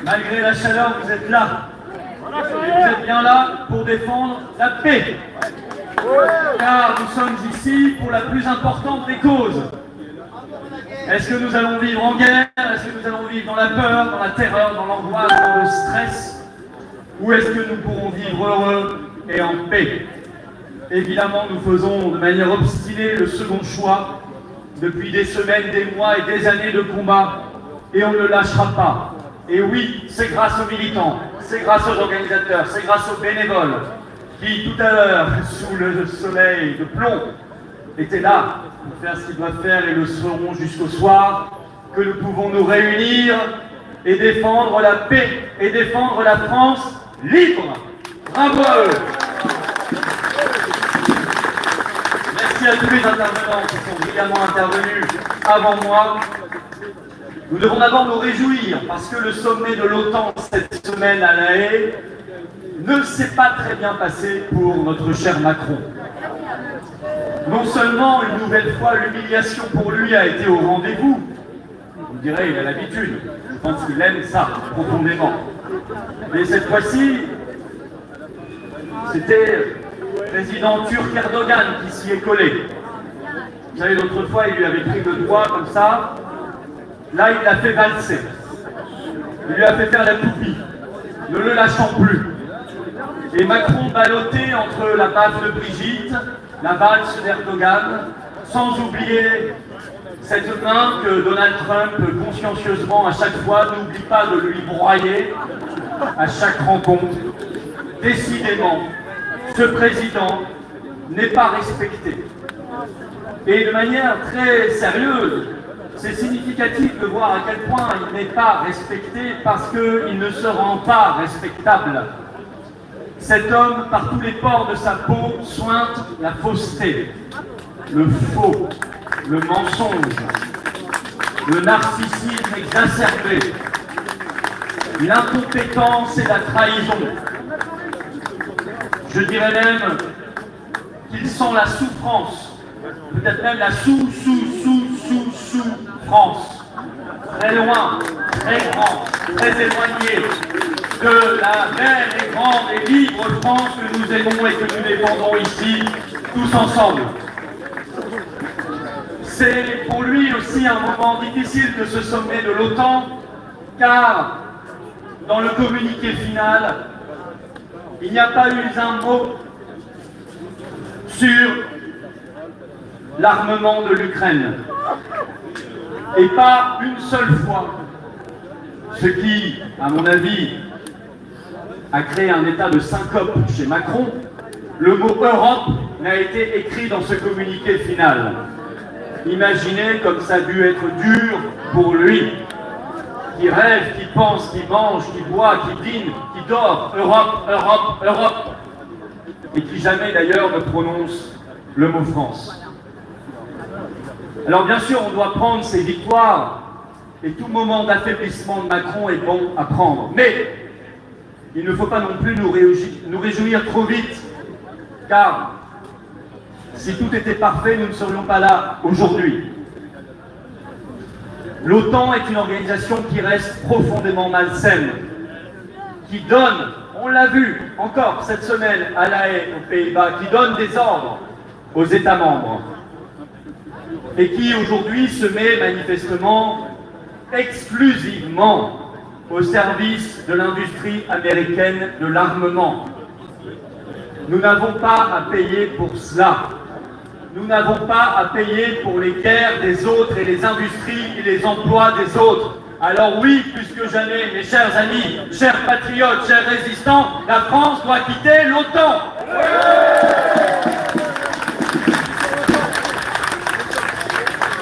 Malgré la chaleur, vous êtes là. Et vous êtes bien là pour défendre la paix. Car nous sommes ici pour la plus importante des causes. Est-ce que nous allons vivre en guerre? Est-ce que nous allons vivre dans la peur, dans la terreur, dans l'angoisse, dans le stress? Ou est-ce que nous pourrons vivre heureux et en paix? Évidemment, nous faisons de manière obstinée le second choix depuis des semaines, des mois et des années de combat. Et on ne lâchera pas. Et oui, c'est grâce aux militants, c'est grâce aux organisateurs, c'est grâce aux bénévoles qui, tout à l'heure, sous le soleil de plomb, étaient là pour faire ce qu'ils doivent faire et le seront jusqu'au soir, que nous pouvons nous réunir et défendre la paix et défendre la France libre. Bravo à eux. Merci à tous les intervenants qui sont brillamment intervenus avant moi. Nous devons d'abord nous réjouir parce que le sommet de l'OTAN cette semaine à La Haye ne s'est pas très bien passé pour notre cher Macron. Non seulement une nouvelle fois l'humiliation pour lui a été au rendez-vous, vous direz il a l'habitude, je pense qu'il aime ça profondément. Mais cette fois-ci, c'était le président turc Erdogan qui s'y est collé. Vous savez, l'autre fois, il lui avait pris le doigt comme ça. Là, il l'a fait valser. Il lui a fait faire la toupie, ne le lâchant plus. Et Macron ballotté entre la baffe de Brigitte, la valse d'Erdogan, sans oublier cette main que Donald Trump, consciencieusement, à chaque fois, n'oublie pas de lui broyer à chaque rencontre. Décidément, ce président n'est pas respecté. Et de manière très sérieuse, c'est significatif de voir à quel point il n'est pas respecté parce qu'il ne se rend pas respectable. Cet homme, par tous les pores de sa peau, sointe la fausseté, le faux, le mensonge, le narcissisme exacerbé, l'incompétence et la trahison. Je dirais même qu'il sent la souffrance, peut-être même la souffrance, très loin, très grand, très éloigné de la belle et grande et libre France que nous aimons et que nous défendons ici, tous ensemble. C'est pour lui aussi un moment difficile de ce sommet de l'OTAN, car dans le communiqué final, il n'y a pas eu un mot sur l'armement de l'Ukraine. Et pas une seule fois. Ce qui, à mon avis, a créé un état de syncope chez Macron. Le mot Europe n'a été écrit dans ce communiqué final. Imaginez comme ça a dû être dur pour lui, qui rêve, qui pense, qui mange, qui boit, qui dîne, qui dort, Europe, Europe, Europe, et qui jamais d'ailleurs ne prononce le mot France. Alors bien sûr, on doit prendre ces victoires, et tout moment d'affaiblissement de Macron est bon à prendre. Mais il ne faut pas non plus nous réjouir trop vite, car si tout était parfait, nous ne serions pas là aujourd'hui. L'OTAN est une organisation qui reste profondément malsaine, qui donne, on l'a vu encore cette semaine à La Haye, aux Pays-Bas, qui donne des ordres aux États membres et qui aujourd'hui se met manifestement exclusivement au service de l'industrie américaine de l'armement. Nous n'avons pas à payer pour cela. Nous n'avons pas à payer pour les guerres des autres et les industries et les emplois des autres. Alors oui, plus que jamais, mes chers amis, chers patriotes, chers résistants, la France doit quitter l'OTAN.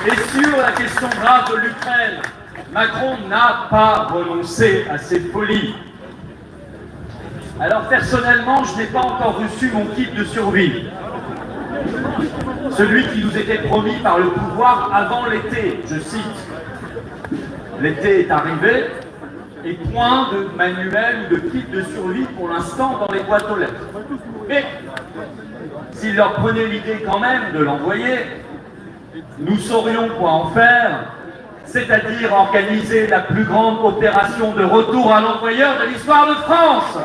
Et sur la question grave de l'Ukraine, Macron n'a pas renoncé à ses folies. Alors personnellement, je n'ai pas encore reçu mon kit de survie. Celui qui nous était promis par le pouvoir avant l'été, je cite. L'été est arrivé et point de manuel ou de kit de survie pour l'instant dans les boîtes aux lettres. Mais s'il leur prenait l'idée quand même de l'envoyer, nous saurions quoi en faire c'est-à-dire organiser la plus grande opération de retour à l'employeur de l'histoire de France.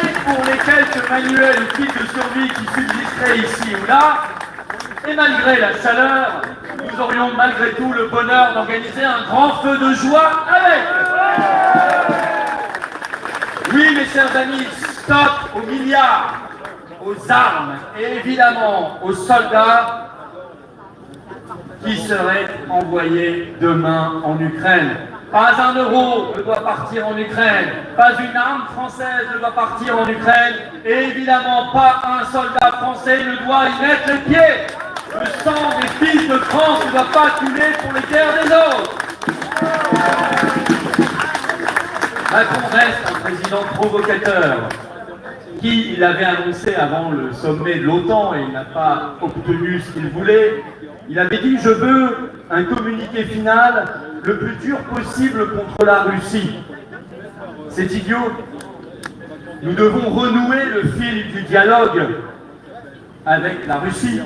Et pour les quelques manuels ou kits de survie qui subsisteraient ici ou là, et malgré la chaleur, nous aurions malgré tout le bonheur d'organiser un grand feu de joie avec. Oui, mes chers amis, stop aux milliards, aux armes et évidemment aux soldats qui seraient envoyés demain en Ukraine. Pas un euro ne doit partir en Ukraine, pas une arme française ne doit partir en Ukraine, et évidemment pas un soldat français ne doit y mettre les pieds. Le sang des fils de France ne doit pas couler pour les guerres des autres. Macron reste un président provocateur qui, il avait annoncé avant le sommet de l'OTAN et il n'a pas obtenu ce qu'il voulait. Il avait dit « Je veux un communiqué final le plus dur possible contre la Russie ». C'est idiot. Nous devons renouer le fil du dialogue avec la Russie,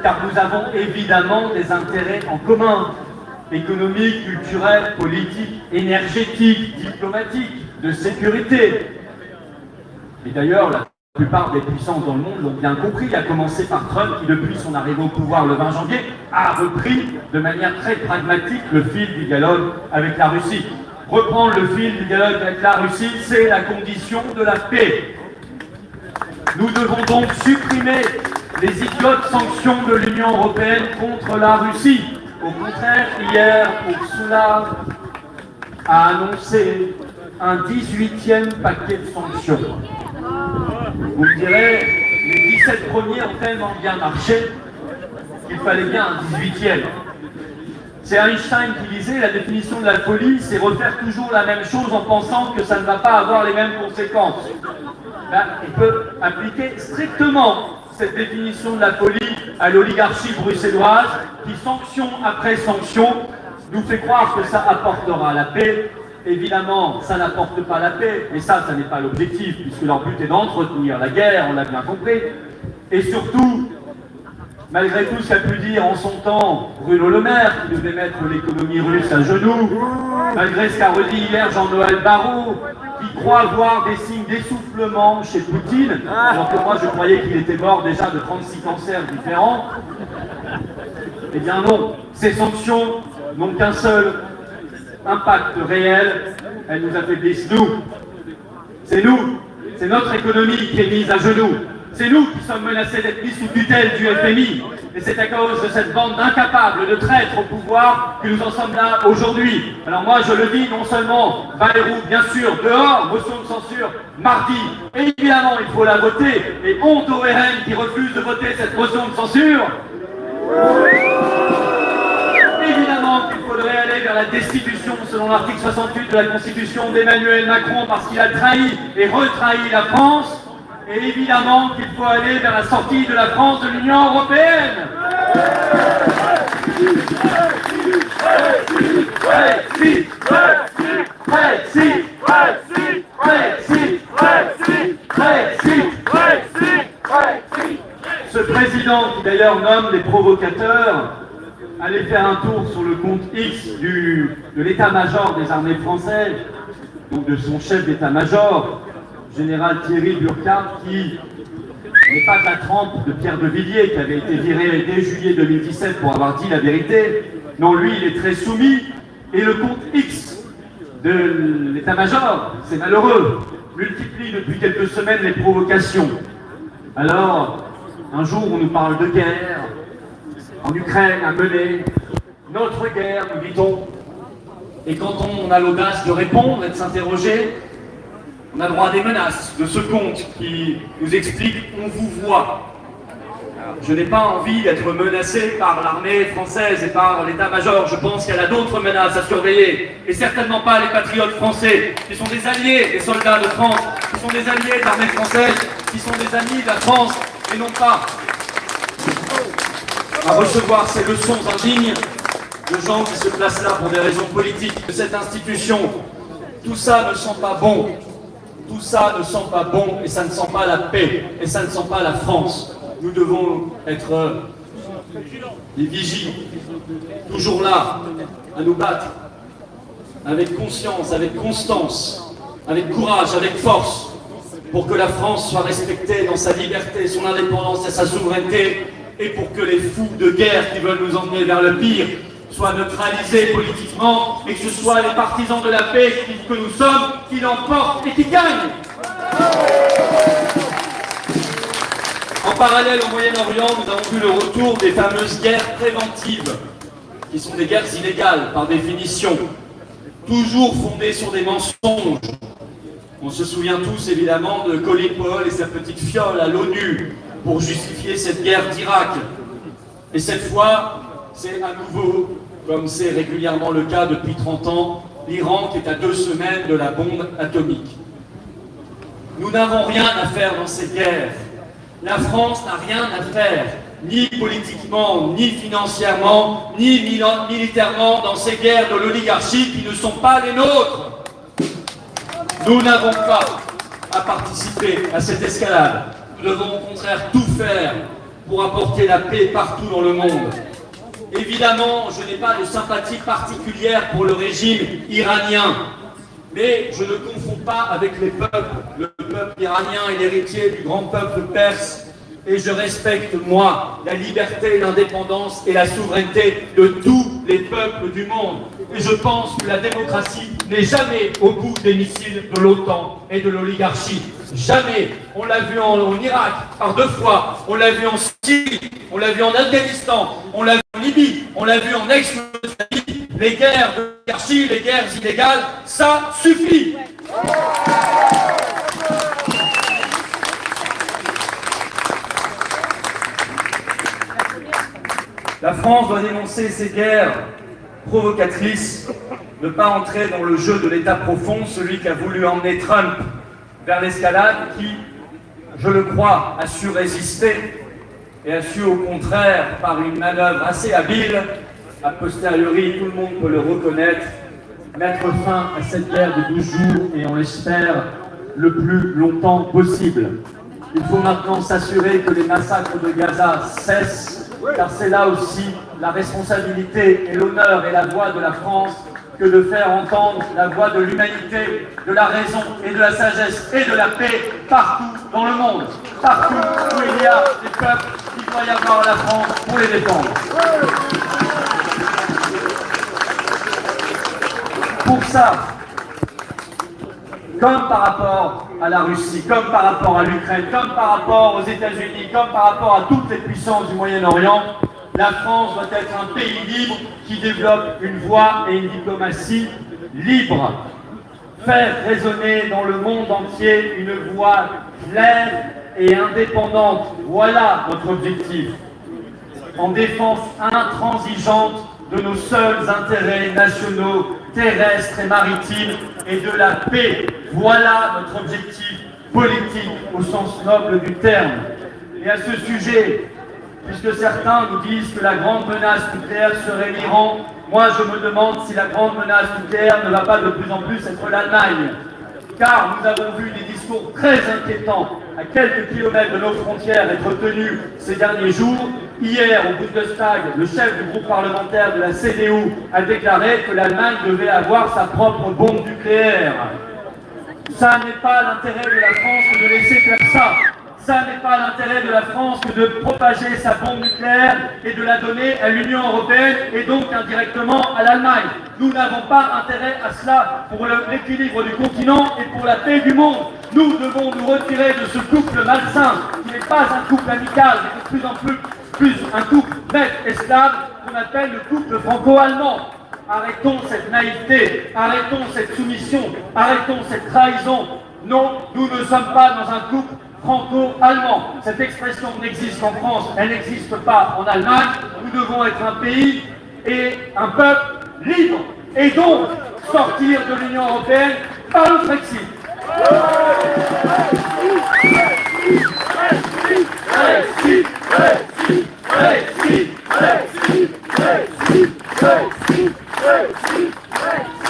car nous avons évidemment des intérêts en commun, économiques, culturels, politiques, énergétiques, diplomatiques, de sécurité. Et d'ailleurs, la plupart des puissances dans le monde l'ont bien compris, à commencer par Trump qui, depuis son arrivée au pouvoir le 20 janvier, a repris de manière très pragmatique le fil du dialogue avec la Russie. Reprendre le fil du dialogue avec la Russie, c'est la condition de la paix. Nous devons donc supprimer les idiotes sanctions de l'Union européenne contre la Russie. Au contraire, hier, Ursula a annoncé un 18e paquet de sanctions. Vous me direz, les 17 premiers ont tellement bien marché qu'il fallait bien un 18e. C'est Einstein qui disait, la définition de la folie, c'est refaire toujours la même chose en pensant que ça ne va pas avoir les mêmes conséquences. Là, on peut appliquer strictement cette définition de la folie à l'oligarchie bruxelloise qui, sanction après sanction, nous fait croire que ça apportera la paix. Évidemment, ça n'apporte pas la paix, mais ça n'est pas l'objectif, puisque leur but est d'entretenir la guerre, on l'a bien compris. Et surtout, malgré tout ce qu'a pu dire en son temps Bruno Le Maire, qui devait mettre l'économie russe à genoux, malgré ce qu'a redit hier Jean-Noël Barrot, qui croit voir des signes d'essoufflement chez Poutine, alors que moi je croyais qu'il était mort déjà de 36 cancers différents. Eh bien non, ces sanctions n'ont qu'un seul impact réel, elles nous affaiblissent nous. C'est nous, c'est notre économie qui est mise à genoux. C'est nous qui sommes menacés d'être mis sous tutelle du FMI. Et c'est à cause de cette bande d'incapables, de traîtres au pouvoir que nous en sommes là aujourd'hui. Alors moi je le dis, non seulement Bayrou, bien sûr, dehors, motion de censure, mardi, et évidemment il faut la voter, et honte au RN qui refuse de voter cette motion de censure. Évidemment qu'il faudrait aller vers la destitution selon l'article 68 de la Constitution d'Emmanuel Macron parce qu'il a trahi et retrahi la France. Et évidemment qu'il faut aller vers la sortie de la France de l'Union européenne. Ce président, qui d'ailleurs nomme des provocateurs, allait faire un tour sur le compte X de l'état-major des armées françaises, donc de son chef d'état-major, général Thierry Burkhardt, qui n'est pas de la trempe de Pierre de Villiers, qui avait été viré dès juillet 2017 pour avoir dit la vérité. Non, lui, il est très soumis. Et le compte X de l'état-major, c'est malheureux, multiplie depuis quelques semaines les provocations. Alors, un jour, on nous parle de guerre, en Ukraine à mener, notre guerre, nous dit-on. Et quand on a l'audace de répondre et de s'interroger, on a droit à des menaces de ce compte qui nous explique « on vous voit ». Je n'ai pas envie d'être menacé par l'armée française et par l'état-major. Je pense qu'il y a d'autres menaces à surveiller. Et certainement pas les patriotes français, qui sont des alliés des soldats de France, qui sont des alliés de l'armée française, qui sont des amis de la France, et non pas à recevoir ces leçons indignes de gens qui se placent là pour des raisons politiques de cette institution. Tout ça ne sent pas bon. Tout ça ne sent pas bon et ça ne sent pas la paix et ça ne sent pas la France. Nous devons être les vigies, toujours là, à nous battre, avec conscience, avec constance, avec courage, avec force, pour que la France soit respectée dans sa liberté, son indépendance et sa souveraineté, et pour que les fous de guerre qui veulent nous emmener vers le pire soient neutralisés politiquement, et que ce soit les partisans de la paix que nous sommes qui l'emportent et qui gagnent. En parallèle au Moyen-Orient, nous avons vu le retour des fameuses guerres préventives, qui sont des guerres illégales par définition, toujours fondées sur des mensonges. On se souvient tous évidemment de Colin Powell et sa petite fiole à l'ONU pour justifier cette guerre d'Irak. Et cette fois, c'est à nouveau, comme c'est régulièrement le cas depuis 30 ans, l'Iran qui est à 2 semaines de la bombe atomique. Nous n'avons rien à faire dans ces guerres. La France n'a rien à faire, ni politiquement, ni financièrement, ni militairement dans ces guerres de l'oligarchie qui ne sont pas les nôtres. Nous n'avons pas à participer à cette escalade. Nous devons au contraire tout faire pour apporter la paix partout dans le monde. Évidemment, je n'ai pas de sympathie particulière pour le régime iranien, mais je ne confonds pas avec les peuples, le peuple iranien est l'héritier du grand peuple perse, et je respecte, moi, la liberté, l'indépendance et la souveraineté de tous les peuples du monde. Et je pense que la démocratie n'est jamais au bout des missiles de l'OTAN et de l'oligarchie. Jamais. On l'a vu en Irak par 2 fois, on l'a vu en Syrie, on l'a vu en Afghanistan, on l'a vu en Libye, on l'a vu en ex-Yougoslavie. Les guerres de l'oligarchie, les guerres illégales, ça suffit. La France doit dénoncer ces guerres provocatrices, ne pas entrer dans le jeu de l'État profond, celui qui a voulu emmener Trump vers l'escalade, qui, je le crois, a su résister et a su au contraire, par une manœuvre assez habile, a posteriori, tout le monde peut le reconnaître, mettre fin à cette guerre de 12 jours et on l'espère le plus longtemps possible. Il faut maintenant s'assurer que les massacres de Gaza cessent, car c'est là aussi la responsabilité et l'honneur et la voix de la France que de faire entendre la voix de l'humanité, de la raison et de la sagesse et de la paix partout dans le monde, partout où il y a des peuples, il doit y avoir la France pour les défendre. Pour ça, comme par rapport à la Russie, comme par rapport à l'Ukraine, comme par rapport aux États-Unis, comme par rapport à toutes les puissances du Moyen-Orient, la France doit être un pays libre qui développe une voix et une diplomatie libre. Faire résonner dans le monde entier une voix claire et indépendante. Voilà notre objectif. En défense intransigeante de nos seuls intérêts nationaux, terrestres et maritimes et de la paix. Voilà notre objectif politique au sens noble du terme. Et à ce sujet, puisque certains nous disent que la grande menace nucléaire serait l'Iran, moi je me demande si la grande menace nucléaire ne va pas de plus en plus être l'Allemagne. Car nous avons vu des discours très inquiétants à quelques kilomètres de nos frontières être tenus ces derniers jours. Hier, au Bundestag, le chef du groupe parlementaire de la CDU a déclaré que l'Allemagne devait avoir sa propre bombe nucléaire. Ça n'est pas l'intérêt de la France que de laisser faire ça. Ça n'est pas l'intérêt de la France que de propager sa bombe nucléaire et de la donner à l'Union européenne et donc indirectement à l'Allemagne. Nous n'avons pas intérêt à cela pour l'équilibre du continent et pour la paix du monde. Nous devons nous retirer de ce couple malsain qui n'est pas un couple amical, mais de plus en plus un couple maître et stable qu'on appelle le couple franco-allemand. Arrêtons cette naïveté, arrêtons cette soumission, arrêtons cette trahison. Non, nous ne sommes pas dans un couple franco-allemand. Cette expression n'existe qu'en France, elle n'existe pas en Allemagne. Nous devons être un pays et un peuple libre et donc sortir de l'Union européenne par le Brexit.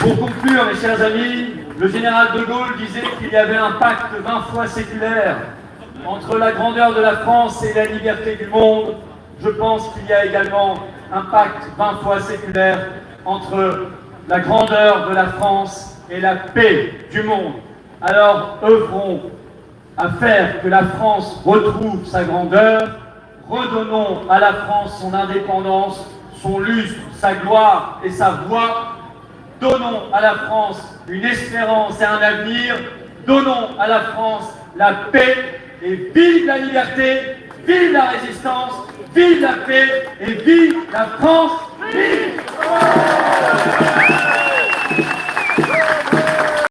Pour conclure, mes chers amis, le général de Gaulle disait qu'il y avait un pacte 20 fois séculaire entre la grandeur de la France et la liberté du monde, je pense qu'il y a également un pacte 20 fois séculaire entre la grandeur de la France et la paix du monde. Alors œuvrons à faire que la France retrouve sa grandeur, redonnons à la France son indépendance, son lustre, sa gloire et sa voix, donnons à la France une espérance et un avenir, donnons à la France la paix et vive la liberté, vive la résistance, vive la paix et vive la France, vive!